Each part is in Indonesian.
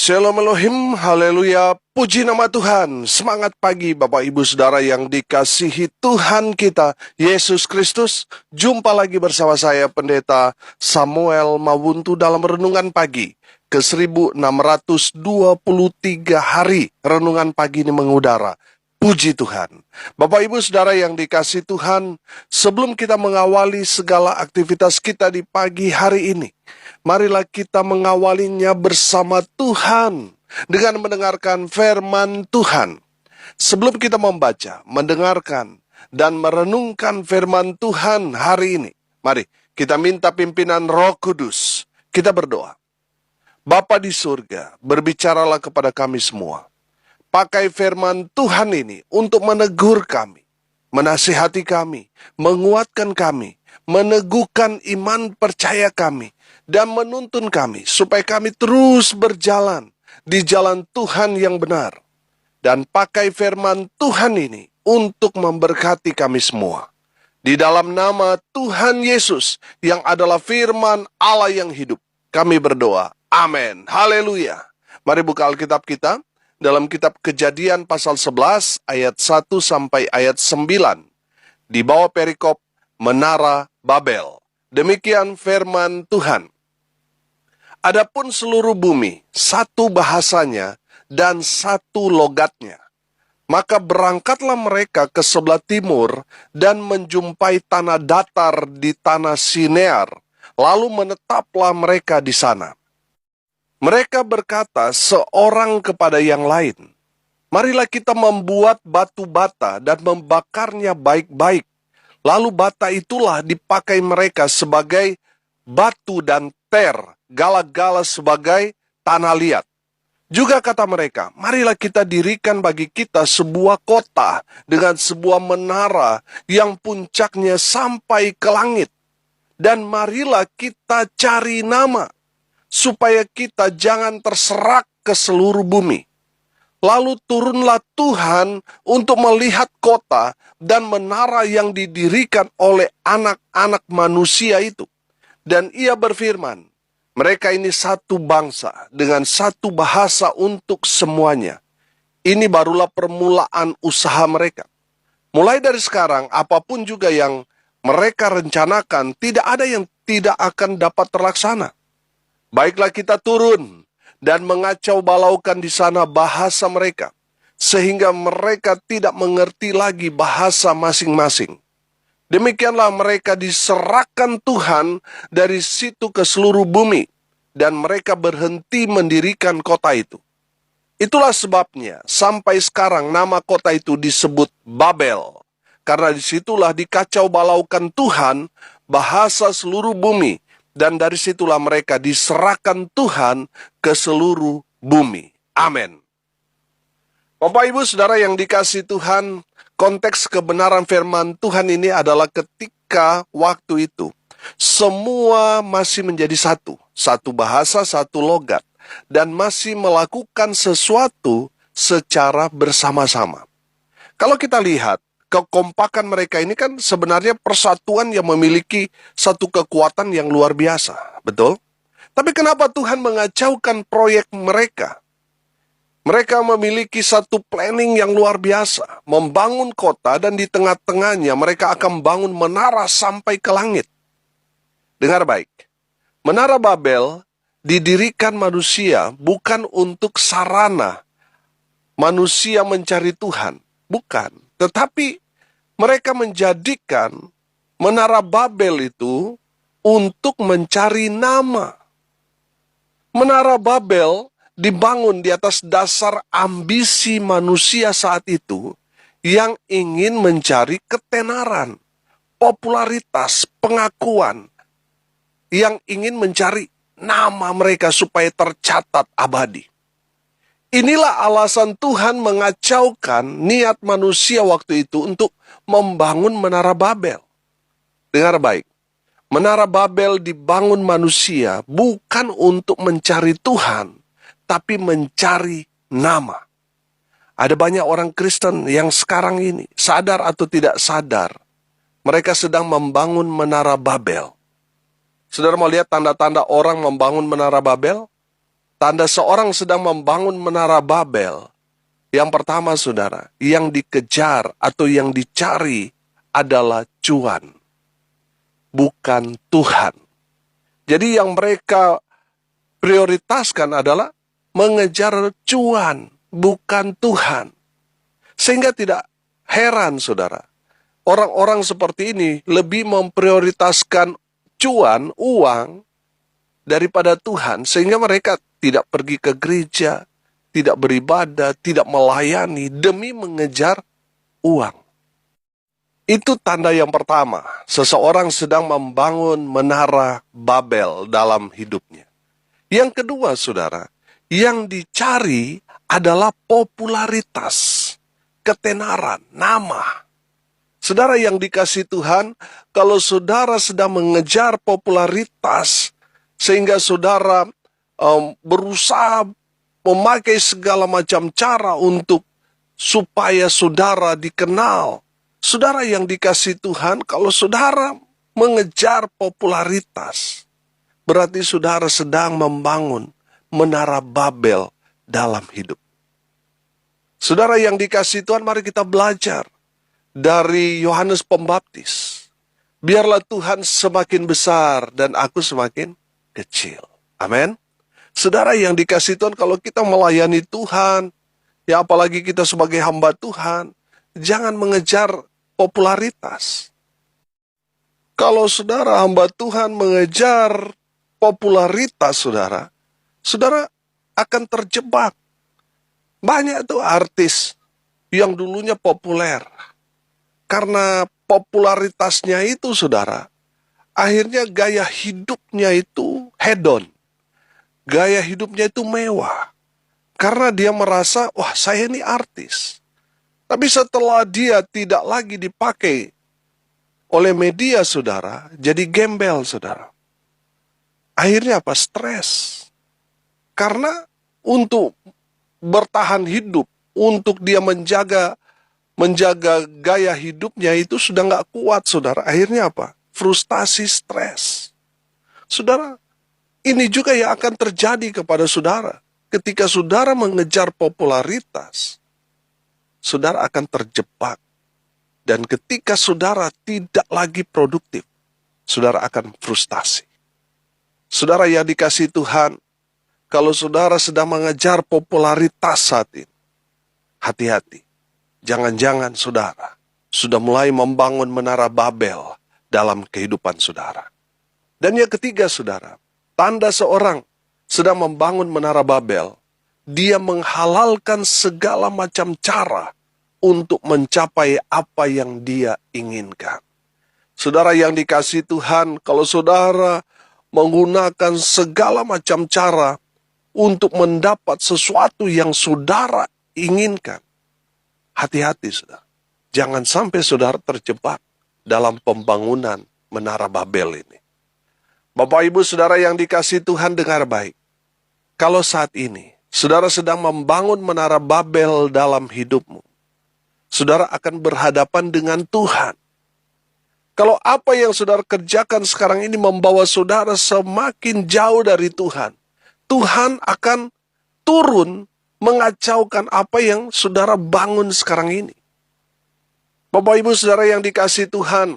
Shalom Elohim, haleluya, puji nama Tuhan. Semangat pagi Bapak Ibu Saudara yang dikasihi Tuhan kita, Yesus Kristus. Jumpa lagi bersama saya Pendeta Samuel Mawuntu dalam Renungan Pagi ke 1623 hari Renungan Pagi ini mengudara. Puji Tuhan. Bapak Ibu Saudara yang dikasihi Tuhan, sebelum kita mengawali segala aktivitas kita di pagi hari ini, marilah kita mengawalinya bersama Tuhan dengan mendengarkan firman Tuhan. Sebelum kita membaca, mendengarkan, dan merenungkan firman Tuhan hari ini, mari kita minta pimpinan Roh Kudus. Kita berdoa. Bapa di surga, berbicaralah kepada kami semua. Pakai firman Tuhan ini untuk menegur kami, menasihati kami, menguatkan kami, meneguhkan iman percaya kami, dan menuntun kami supaya kami terus berjalan di jalan Tuhan yang benar. Dan pakai firman Tuhan ini untuk memberkati kami semua. Di dalam nama Tuhan Yesus yang adalah firman Allah yang hidup, kami berdoa. Amin. Haleluya. Mari buka Alkitab kita dalam kitab Kejadian pasal 11 ayat 1 sampai ayat 9. Di bawah perikop Menara Babel. Demikian firman Tuhan. Adapun seluruh bumi, satu bahasanya dan satu logatnya. Maka berangkatlah mereka ke sebelah timur dan menjumpai tanah datar di tanah Sinear. Lalu menetaplah mereka di sana. Mereka berkata seorang kepada yang lain, marilah kita membuat batu bata dan membakarnya baik-baik. Lalu bata itulah dipakai mereka sebagai batu dan ter, gala-gala sebagai tanah liat. Juga kata mereka, marilah kita dirikan bagi kita sebuah kota dengan sebuah menara yang puncaknya sampai ke langit. Dan marilah kita cari nama, supaya kita jangan terserak ke seluruh bumi. Lalu turunlah Tuhan untuk melihat kota dan menara yang didirikan oleh anak-anak manusia itu. Dan ia berfirman, mereka ini satu bangsa dengan satu bahasa untuk semuanya. Ini barulah permulaan usaha mereka. Mulai dari sekarang, apapun juga yang mereka rencanakan, tidak ada yang tidak akan dapat terlaksana. Baiklah kita turun dan mengacau balaukan di sana bahasa mereka, sehingga mereka tidak mengerti lagi bahasa masing-masing. Demikianlah mereka diserahkan Tuhan dari situ ke seluruh bumi, dan mereka berhenti mendirikan kota itu. Itulah sebabnya sampai sekarang nama kota itu disebut Babel, karena disitulah dikacau balaukan Tuhan bahasa seluruh bumi. Dan dari situlah mereka diserahkan Tuhan ke seluruh bumi. Amin. Bapak Ibu Saudara yang dikasihi Tuhan, konteks kebenaran firman Tuhan ini adalah ketika waktu itu semua masih menjadi satu. Satu bahasa, satu logat. Dan masih melakukan sesuatu secara bersama-sama. Kalau kita lihat, kekompakan mereka ini kan sebenarnya persatuan yang memiliki satu kekuatan yang luar biasa, betul? Tapi kenapa Tuhan mengacaukan proyek mereka? Mereka memiliki satu planning yang luar biasa, membangun kota dan di tengah-tengahnya mereka akan membangun menara sampai ke langit. Dengar baik, Menara Babel didirikan manusia bukan untuk sarana manusia mencari Tuhan, bukan. Tetapi mereka menjadikan Menara Babel itu untuk mencari nama. Menara Babel dibangun di atas dasar ambisi manusia saat itu yang ingin mencari ketenaran, popularitas, pengakuan, yang ingin mencari nama mereka supaya tercatat abadi. Inilah alasan Tuhan mengacaukan niat manusia waktu itu untuk membangun Menara Babel. Dengar baik, Menara Babel dibangun manusia bukan untuk mencari Tuhan, tapi mencari nama. Ada banyak orang Kristen yang sekarang ini, sadar atau tidak sadar, mereka sedang membangun Menara Babel. Saudara mau lihat tanda-tanda orang membangun Menara Babel? Tanda seorang sedang membangun menara Babel. Yang pertama, saudara, yang dikejar atau yang dicari adalah cuan, bukan Tuhan. Jadi yang mereka prioritaskan adalah mengejar cuan, bukan Tuhan. Sehingga tidak heran, saudara, orang-orang seperti ini lebih memprioritaskan cuan, uang, daripada Tuhan, sehingga mereka tidak pergi ke gereja, tidak beribadah, tidak melayani demi mengejar uang. Itu tanda yang pertama, seseorang sedang membangun menara Babel dalam hidupnya. Yang kedua, saudara, yang dicari adalah popularitas, ketenaran, nama. Saudara yang dikasihi Tuhan, kalau saudara sedang mengejar popularitas, sehingga saudara berusaha memakai segala macam cara untuk supaya saudara dikenal. Saudara yang dikasihi Tuhan, kalau saudara mengejar popularitas, berarti saudara sedang membangun menara Babel dalam hidup. Saudara yang dikasihi Tuhan, mari kita belajar dari Yohanes Pembaptis. Biarlah Tuhan semakin besar dan aku semakin kecil. Amin. Saudara yang dikasihi Tuhan, kalau kita melayani Tuhan, ya apalagi kita sebagai hamba Tuhan, jangan mengejar popularitas. Kalau saudara hamba Tuhan mengejar popularitas, saudara akan terjebak. Banyak tuh artis yang dulunya populer. Karena popularitasnya itu, saudara, akhirnya gaya hidupnya itu hedon. Gaya hidupnya itu mewah. Karena dia merasa, wah saya ini artis. Tapi setelah dia tidak lagi dipakai oleh media, saudara, jadi gembel, saudara. Akhirnya apa? Stres. Karena untuk bertahan hidup, untuk dia menjaga gaya hidupnya itu sudah nggak kuat, saudara. Akhirnya apa? Frustasi, stres. Saudara, ini juga yang akan terjadi kepada saudara. Ketika saudara mengejar popularitas, saudara akan terjebak. Dan ketika saudara tidak lagi produktif, saudara akan frustasi. Saudara yang dikasihi Tuhan, kalau saudara sedang mengejar popularitas saat ini, hati-hati. Jangan-jangan saudara sudah mulai membangun menara Babel dalam kehidupan saudara. Dan yang ketiga, saudara, tanda seorang sedang membangun menara Babel, dia menghalalkan segala macam cara untuk mencapai apa yang dia inginkan. Saudara yang dikasihi Tuhan, kalau saudara menggunakan segala macam cara untuk mendapat sesuatu yang saudara inginkan, hati-hati, saudara. Jangan sampai saudara terjebak dalam pembangunan menara Babel ini. Bapak Ibu saudara yang dikasihi Tuhan, dengar baik. Kalau saat ini saudara sedang membangun menara Babel dalam hidupmu, saudara akan berhadapan dengan Tuhan. Kalau apa yang saudara kerjakan sekarang ini membawa saudara semakin jauh dari Tuhan, Tuhan akan turun mengacaukan apa yang saudara bangun sekarang ini. Bapak Ibu saudara yang dikasihi Tuhan,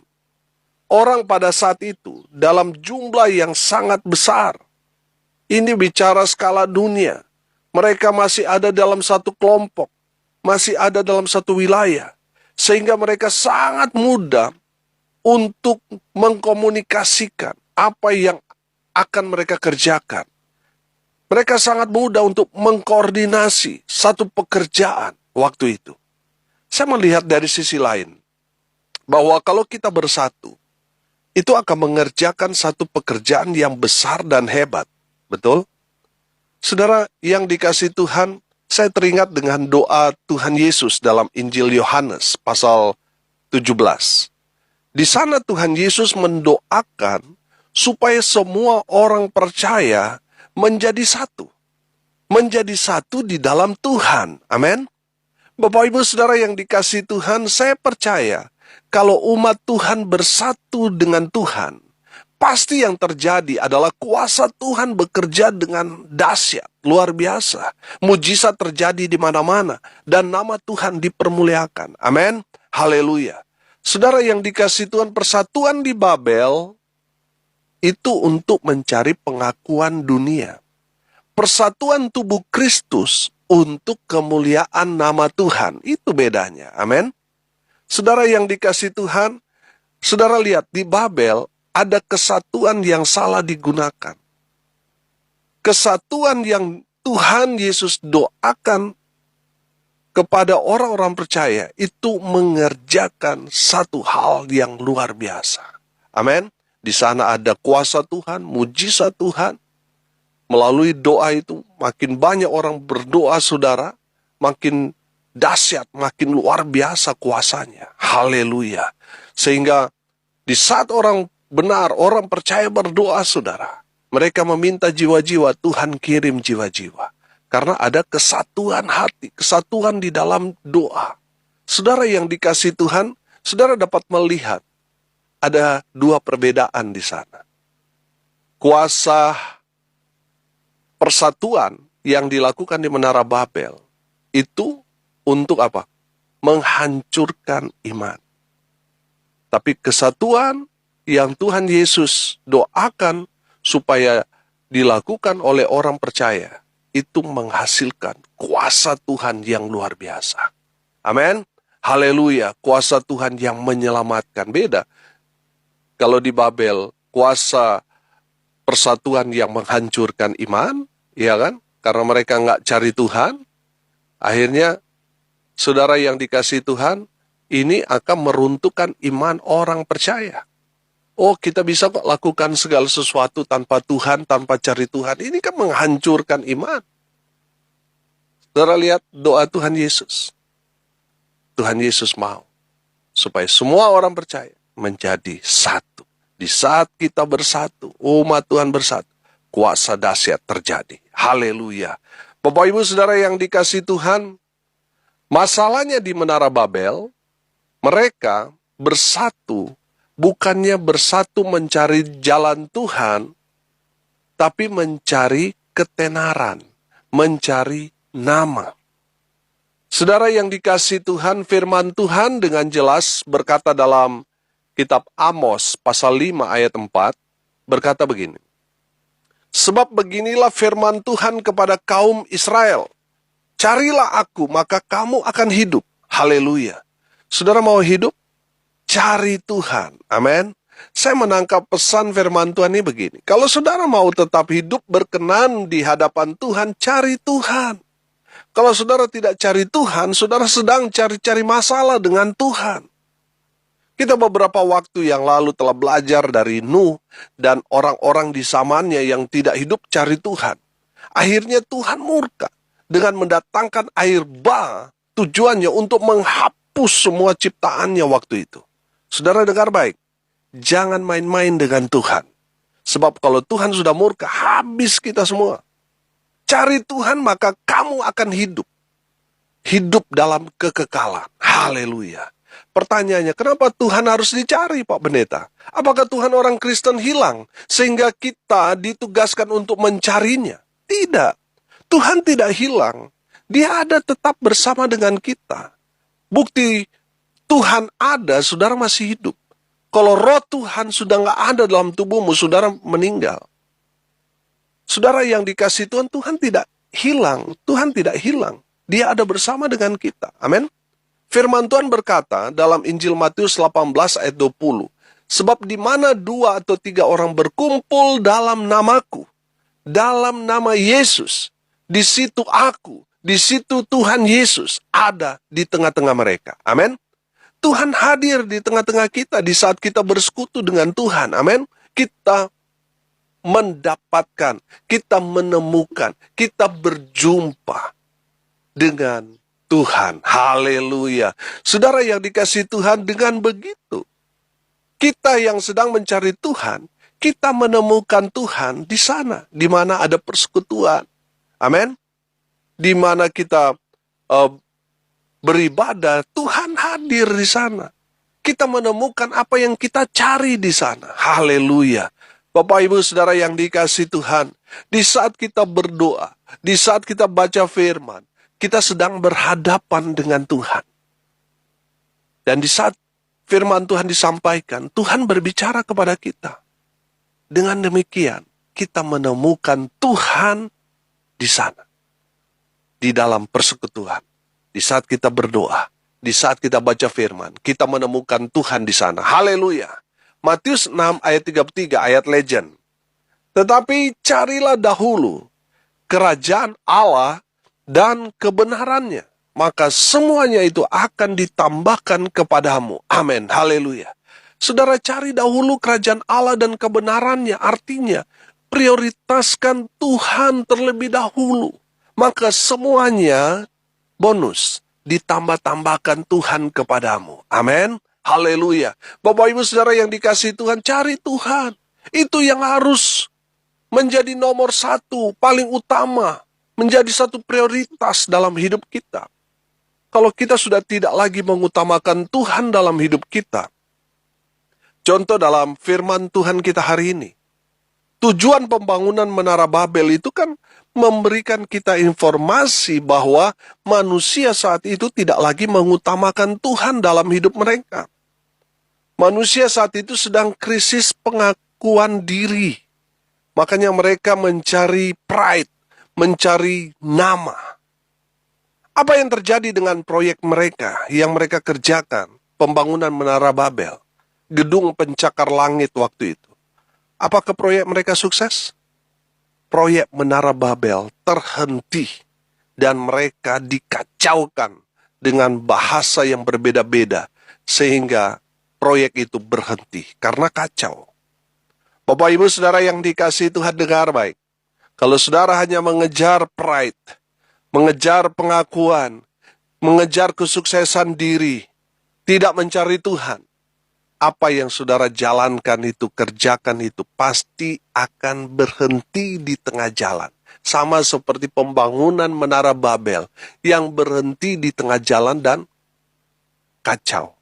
orang pada saat itu dalam jumlah yang sangat besar. Ini bicara skala dunia. Mereka masih ada dalam satu kelompok, masih ada dalam satu wilayah, sehingga mereka sangat mudah untuk mengkomunikasikan apa yang akan mereka kerjakan. Mereka sangat mudah untuk mengkoordinasi satu pekerjaan waktu itu. Saya melihat dari sisi lain, bahwa kalau kita bersatu, itu akan mengerjakan satu pekerjaan yang besar dan hebat. Betul? Saudara yang dikasihi Tuhan, saya teringat dengan doa Tuhan Yesus dalam Injil Yohanes pasal 17. Di sana Tuhan Yesus mendoakan supaya semua orang percaya menjadi satu. Menjadi satu di dalam Tuhan. Amin. Bapak Ibu saudara yang dikasihi Tuhan, saya percaya kalau umat Tuhan bersatu dengan Tuhan, pasti yang terjadi adalah kuasa Tuhan bekerja dengan dahsyat, luar biasa. Mujizat terjadi di mana-mana, dan nama Tuhan dipermuliakan. Amin. Haleluya. Saudara yang dikasihi Tuhan, persatuan di Babel itu untuk mencari pengakuan dunia. Persatuan tubuh Kristus untuk kemuliaan nama Tuhan. Itu bedanya. Amin. Saudara yang dikasihi Tuhan, saudara lihat di Babel, ada kesatuan yang salah digunakan. Kesatuan yang Tuhan Yesus doakan kepada orang-orang percaya itu mengerjakan satu hal yang luar biasa. Amin. Di sana ada kuasa Tuhan, mujizat Tuhan. Melalui doa itu makin banyak orang berdoa, saudara, makin dahsyat, makin luar biasa kuasanya. Haleluya. Sehingga di saat orang benar, orang percaya berdoa, saudara, mereka meminta jiwa-jiwa, Tuhan kirim jiwa-jiwa. Karena ada kesatuan hati, kesatuan di dalam doa. Saudara yang dikasihi Tuhan, saudara dapat melihat ada dua perbedaan di sana. Kuasa persatuan yang dilakukan di Menara Babel itu untuk apa? Menghancurkan iman. Tapi kesatuan yang Tuhan Yesus doakan supaya dilakukan oleh orang percaya, itu menghasilkan kuasa Tuhan yang luar biasa. Amin. Haleluya. Kuasa Tuhan yang menyelamatkan. Beda. Kalau di Babel, kuasa persatuan yang menghancurkan iman, ya kan? Karena mereka nggak cari Tuhan, akhirnya saudara yang dikasihi Tuhan, ini akan meruntuhkan iman orang percaya. Oh, kita bisa kok lakukan segala sesuatu tanpa Tuhan, tanpa cari Tuhan. Ini kan menghancurkan iman. Saudara lihat doa Tuhan Yesus. Tuhan Yesus mau supaya semua orang percaya menjadi satu. Di saat kita bersatu, umat Tuhan bersatu, kuasa dahsyat terjadi. Haleluya. Bapak Ibu Saudara yang dikasihi Tuhan, masalahnya di Menara Babel, mereka bersatu, bukannya bersatu mencari jalan Tuhan, tapi mencari ketenaran, mencari nama. Saudara yang dikasihi Tuhan, firman Tuhan dengan jelas berkata dalam kitab Amos pasal 5 ayat 4, berkata begini. Sebab beginilah firman Tuhan kepada kaum Israel, carilah aku maka kamu akan hidup. Haleluya. Saudara mau hidup? Cari Tuhan. Amin. Saya menangkap pesan firman Tuhan ini begini. Kalau saudara mau tetap hidup berkenan di hadapan Tuhan, cari Tuhan. Kalau saudara tidak cari Tuhan, saudara sedang cari-cari masalah dengan Tuhan. Kita beberapa waktu yang lalu telah belajar dari Nuh dan orang-orang di zamannya yang tidak hidup cari Tuhan. Akhirnya Tuhan murka dengan mendatangkan air bah, tujuannya untuk menghapus semua ciptaannya waktu itu. Saudara dengar baik, jangan main-main dengan Tuhan. Sebab kalau Tuhan sudah murka, habis kita semua. Cari Tuhan maka kamu akan hidup. Hidup dalam kekekalan. Haleluya. Pertanyaannya, kenapa Tuhan harus dicari, Pak Pendeta? Apakah Tuhan orang Kristen hilang sehingga kita ditugaskan untuk mencarinya? Tidak. Tuhan tidak hilang. Dia ada tetap bersama dengan kita. Bukti Tuhan ada, saudara masih hidup. Kalau roh Tuhan sudah nggak ada dalam tubuhmu, saudara meninggal. Saudara yang dikasihi Tuhan, Tuhan tidak hilang. Tuhan tidak hilang. Dia ada bersama dengan kita. Amin. Firman Tuhan berkata dalam Injil Matius 18 ayat 20. Sebab di mana 2 atau 3 orang berkumpul dalam namaku, dalam nama Yesus, di situ aku, di situ Tuhan Yesus ada di tengah-tengah mereka. Amin. Tuhan hadir di tengah-tengah kita di saat kita bersekutu dengan Tuhan. Amin. Kita mendapatkan, kita menemukan, kita berjumpa dengan Tuhan. Haleluya. Saudara yang dikasihi Tuhan, dengan begitu, kita yang sedang mencari Tuhan, kita menemukan Tuhan di sana, di mana ada persekutuan. Amin. Di mana kita beribadah, Tuhan hadir di sana. Kita menemukan apa yang kita cari di sana. Haleluya. Bapak Ibu Saudara yang dikasihi Tuhan, di saat kita berdoa, di saat kita baca firman, kita sedang berhadapan dengan Tuhan. Dan di saat firman Tuhan disampaikan, Tuhan berbicara kepada kita. Dengan demikian, kita menemukan Tuhan di sana. Di dalam persekutuan. Di saat kita berdoa, di saat kita baca firman, kita menemukan Tuhan di sana. Haleluya. Matius 6 ayat 33, ayat legend. Tetapi carilah dahulu kerajaan Allah dan kebenarannya, maka semuanya itu akan ditambahkan kepadamu. Amin. Haleluya. Saudara, cari dahulu kerajaan Allah dan kebenarannya, artinya prioritaskan Tuhan terlebih dahulu. Maka semuanya bonus, ditambah-tambahkan Tuhan kepadamu. Amin. Haleluya. Bapak Ibu Saudara yang dikasihi Tuhan, cari Tuhan. Itu yang harus menjadi nomor satu, paling utama, menjadi satu prioritas dalam hidup kita. Kalau kita sudah tidak lagi mengutamakan Tuhan dalam hidup kita, contoh dalam firman Tuhan kita hari ini, tujuan pembangunan Menara Babel itu kan memberikan kita informasi bahwa manusia saat itu tidak lagi mengutamakan Tuhan dalam hidup mereka. Manusia saat itu sedang krisis pengakuan diri. Makanya mereka mencari pride, mencari nama. Apa yang terjadi dengan proyek mereka yang mereka kerjakan, pembangunan Menara Babel, gedung pencakar langit waktu itu? Apakah proyek mereka sukses? Proyek Menara Babel terhenti dan mereka dikacaukan dengan bahasa yang berbeda-beda sehingga proyek itu berhenti karena kacau. Bapak Ibu Saudara yang dikasihi Tuhan, dengar baik. Kalau saudara hanya mengejar pride, mengejar pengakuan, mengejar kesuksesan diri, tidak mencari Tuhan, apa yang saudara jalankan itu, kerjakan itu, pasti akan berhenti di tengah jalan. Sama seperti pembangunan Menara Babel yang berhenti di tengah jalan dan kacau.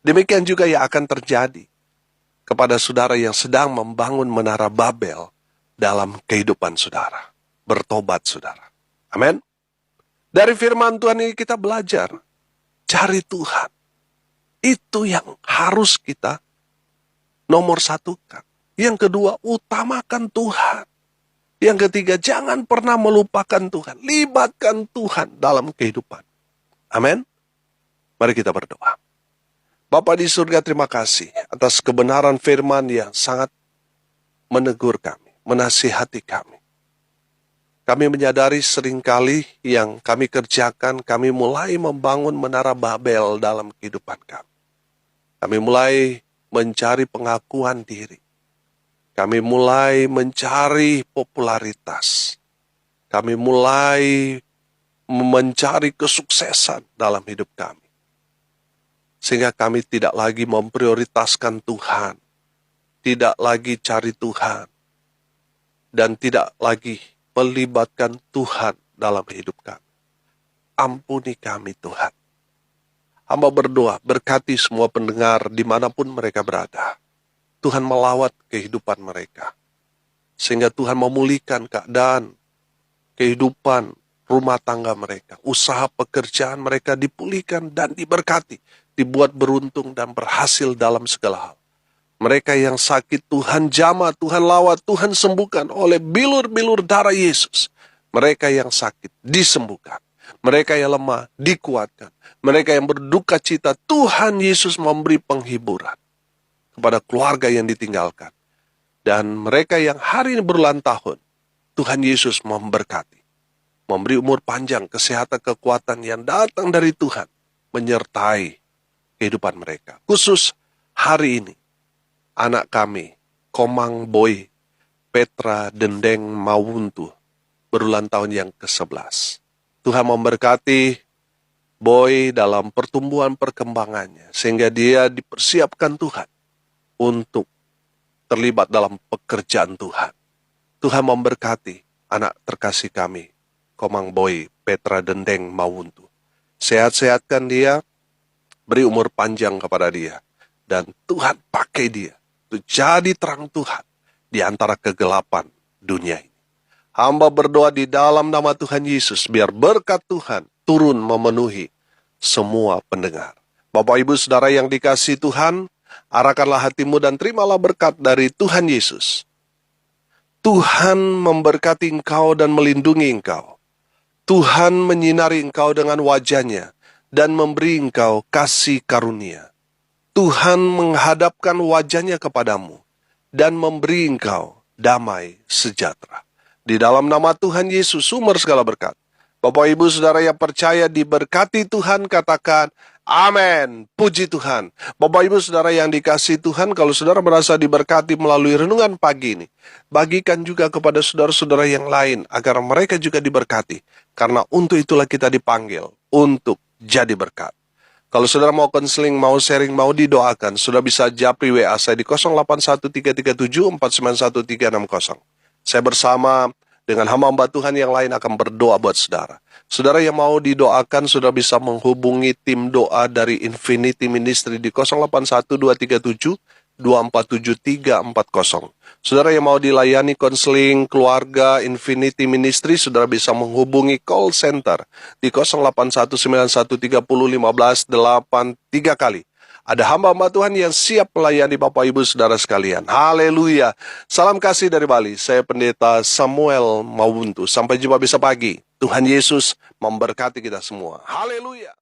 Demikian juga yang akan terjadi kepada saudara yang sedang membangun Menara Babel dalam kehidupan saudara. Bertobat saudara. Amin. Dari firman Tuhan ini kita belajar, cari Tuhan. Itu yang harus kita nomor satukan. Yang kedua, utamakan Tuhan. Yang ketiga, jangan pernah melupakan Tuhan. Libatkan Tuhan dalam kehidupan. Amin. Mari kita berdoa. Bapa di surga, terima kasih atas kebenaran firman yang sangat menegur kami, menasihati kami. Kami menyadari seringkali yang kami kerjakan, kami mulai membangun Menara Babel dalam kehidupan kami. Kami mulai mencari pengakuan diri. Kami mulai mencari popularitas. Kami mulai mencari kesuksesan dalam hidup kami. Sehingga kami tidak lagi memprioritaskan Tuhan. Tidak lagi cari Tuhan. Dan tidak lagi melibatkan Tuhan dalam hidup kami. Ampuni kami Tuhan. Hamba berdoa, berkati semua pendengar dimanapun mereka berada. Tuhan melawat kehidupan mereka. Sehingga Tuhan memulihkan keadaan, kehidupan, rumah tangga mereka. Usaha pekerjaan mereka dipulihkan dan diberkati. Dibuat beruntung dan berhasil dalam segala hal. Mereka yang sakit Tuhan jamah, Tuhan lawat, Tuhan sembuhkan oleh bilur-bilur darah Yesus. Mereka yang sakit disembuhkan. Mereka yang lemah dikuatkan. Mereka yang berduka cita, Tuhan Yesus memberi penghiburan kepada keluarga yang ditinggalkan. Dan mereka yang hari ini berulang tahun, Tuhan Yesus memberkati. Memberi umur panjang, kesehatan, kekuatan yang datang dari Tuhan. Menyertai kehidupan mereka. Khusus hari ini, anak kami, Komang Boy Petra Dendeng Mawuntu, berulang tahun yang ke-11. Tuhan memberkati Boy dalam pertumbuhan perkembangannya, sehingga dia dipersiapkan Tuhan untuk terlibat dalam pekerjaan Tuhan. Tuhan memberkati anak terkasih kami, Komang Boy Petra Dendeng Mawuntu. Sehat-sehatkan dia, beri umur panjang kepada dia, dan Tuhan pakai dia untuk jadi terang Tuhan di antara kegelapan dunia ini. Hamba berdoa di dalam nama Tuhan Yesus, biar berkat Tuhan turun memenuhi semua pendengar. Bapak Ibu Saudara yang dikasihi Tuhan, arahkanlah hatimu dan terimalah berkat dari Tuhan Yesus. Tuhan memberkati engkau dan melindungi engkau. Tuhan menyinari engkau dengan wajah-Nya dan memberi engkau kasih karunia. Tuhan menghadapkan wajah-Nya kepadamu dan memberi engkau damai sejahtera. Di dalam nama Tuhan Yesus, sumber segala berkat. Bapak Ibu Saudara yang percaya diberkati Tuhan, katakan amin. Puji Tuhan. Bapak Ibu Saudara yang dikasihi Tuhan, kalau saudara merasa diberkati melalui renungan pagi ini, bagikan juga kepada saudara-saudara yang lain agar mereka juga diberkati. Karena untuk itulah kita dipanggil untuk jadi berkat. Kalau saudara mau konseling, mau sharing, mau didoakan, sudah bisa japri WA saya di 081337491360. Saya bersama dengan hamba-hamba Tuhan yang lain akan berdoa buat saudara. Saudara yang mau didoakan sudah bisa menghubungi tim doa dari Infinity Ministry di 081237247340. Saudara yang mau dilayani konseling keluarga Infinity Ministry, saudara bisa menghubungi call center di 081913011583 kali. Ada hamba-hamba Tuhan yang siap melayani Bapak Ibu Saudara sekalian. Haleluya. Salam kasih dari Bali. Saya Pendeta Samuel Mawuntu. Sampai jumpa besok pagi. Tuhan Yesus memberkati kita semua. Haleluya.